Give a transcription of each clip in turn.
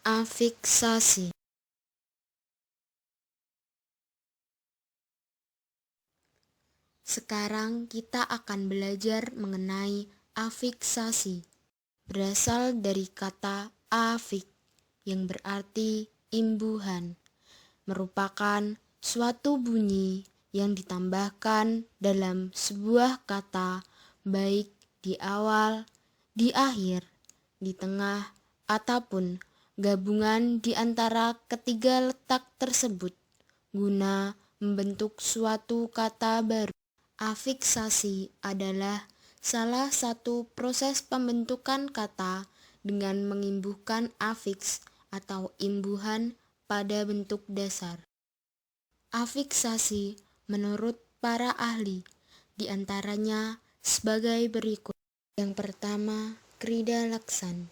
Afiksasi. Sekarang kita akan belajar mengenai afiksasi. Berasal dari kata afik yang berarti imbuhan, merupakan suatu bunyi yang ditambahkan dalam sebuah kata baik di awal, di akhir, di tengah, ataupun gabungan di antara ketiga letak tersebut guna membentuk suatu kata baru. Afiksasi adalah salah satu proses pembentukan kata dengan mengimbuhkan afiks atau imbuhan pada bentuk dasar. Afiksasi menurut para ahli diantaranya sebagai berikut. Yang pertama, krida laksan.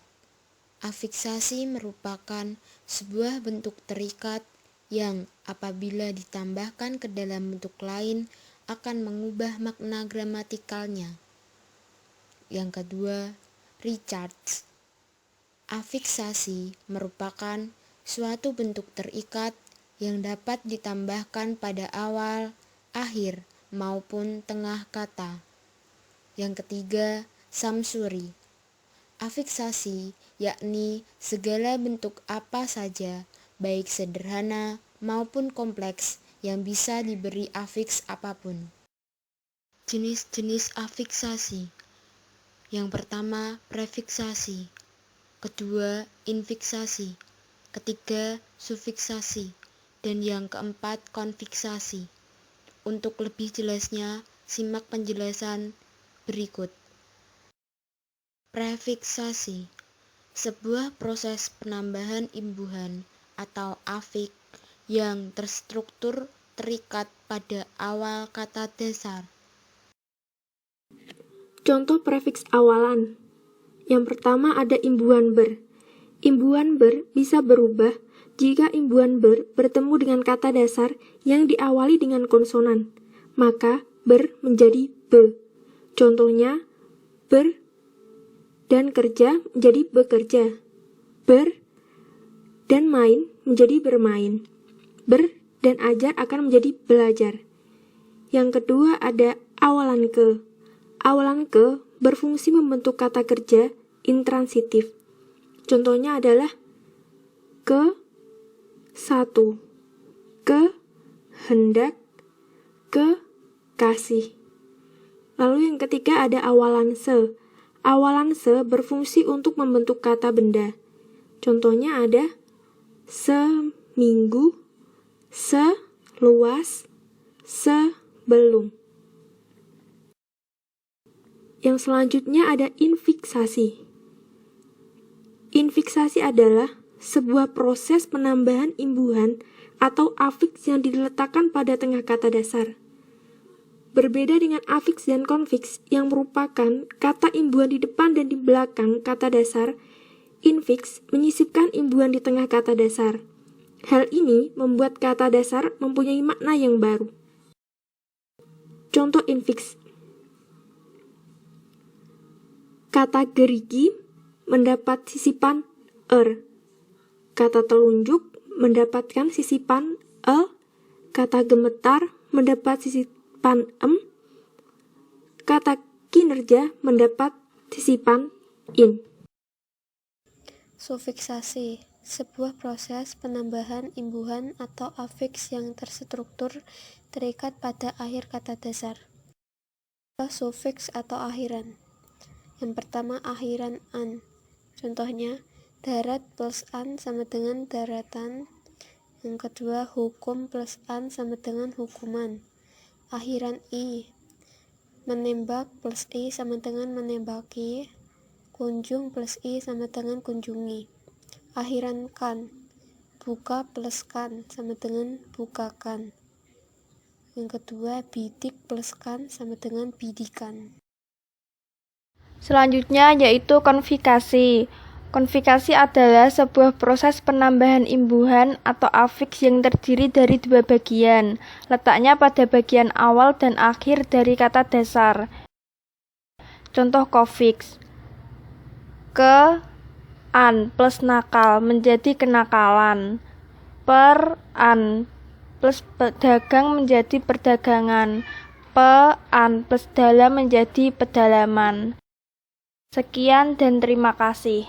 Afiksasi merupakan sebuah bentuk terikat yang apabila ditambahkan ke dalam bentuk lain akan mengubah makna gramatikalnya. Yang kedua, recharge. Afiksasi merupakan suatu bentuk terikat yang dapat ditambahkan pada awal, akhir, maupun tengah kata. Yang ketiga, samsuri. Afiksasi yakni segala bentuk apa saja, baik sederhana maupun kompleks, yang bisa diberi afiks apapun. Jenis-jenis afiksasi. Yang pertama, prefiksasi. Kedua, infiksasi. Ketiga, sufiksasi. Dan yang keempat, konfiksasi. Untuk lebih jelasnya, simak penjelasan berikut. Prefiksasi, sebuah proses penambahan imbuhan atau afik yang terstruktur terikat pada awal kata dasar. Contoh prefiks awalan. Yang pertama ada imbuhan ber. Imbuhan ber bisa berubah jika imbuhan ber bertemu dengan kata dasar yang diawali dengan konsonan, maka ber menjadi be. Contohnya, ber dan kerja menjadi bekerja. Ber dan main menjadi bermain. Ber dan ajar akan menjadi belajar. Yang kedua ada awalan ke. Awalan ke berfungsi membentuk kata kerja intransitif. Contohnya adalah ke satu, ke hendak, ke kasih. Lalu yang ketiga ada awalan se. Awalan se berfungsi untuk membentuk kata benda. Contohnya ada seminggu, seluas, sebelum. Yang selanjutnya ada infiksasi. Infiksasi adalah sebuah proses penambahan imbuhan atau afiks yang diletakkan pada tengah kata dasar. Berbeda dengan afiks dan konfiks yang merupakan kata imbuhan di depan dan di belakang kata dasar, infiks menyisipkan imbuhan di tengah kata dasar. Hal ini membuat kata dasar mempunyai makna yang baru. Contoh infiks. Kata gerigi mendapat sisipan Kata telunjuk mendapatkan sisipan Kata gemetar mendapat sisipan Kata kinerja mendapat sisipan in. Sufiksasi, sebuah proses penambahan imbuhan atau afiks yang terstruktur terikat pada akhir kata dasar. Sufiks atau akhiran. Yang pertama akhiran an. Contohnya, darat plus an sama dengan daratan. Yang kedua, hukum plus an sama dengan hukuman. Akhiran i. Menembak plus i sama dengan menembaki. Kunjung plus i sama dengan kunjungi. Akhiran kan. Buka plus kan sama dengan bukakan. Yang kedua, bidik plus kan sama dengan bidikan. Selanjutnya yaitu konfikasi. Konfikasi adalah sebuah proses penambahan imbuhan atau afiks yang terdiri dari dua bagian, letaknya pada bagian awal dan akhir dari kata dasar. Contoh kofiks. Ke an plus nakal menjadi kenakalan. Per-an plus pedagang menjadi perdagangan. Pe-an plus dalam menjadi pedalaman. Sekian dan terima kasih.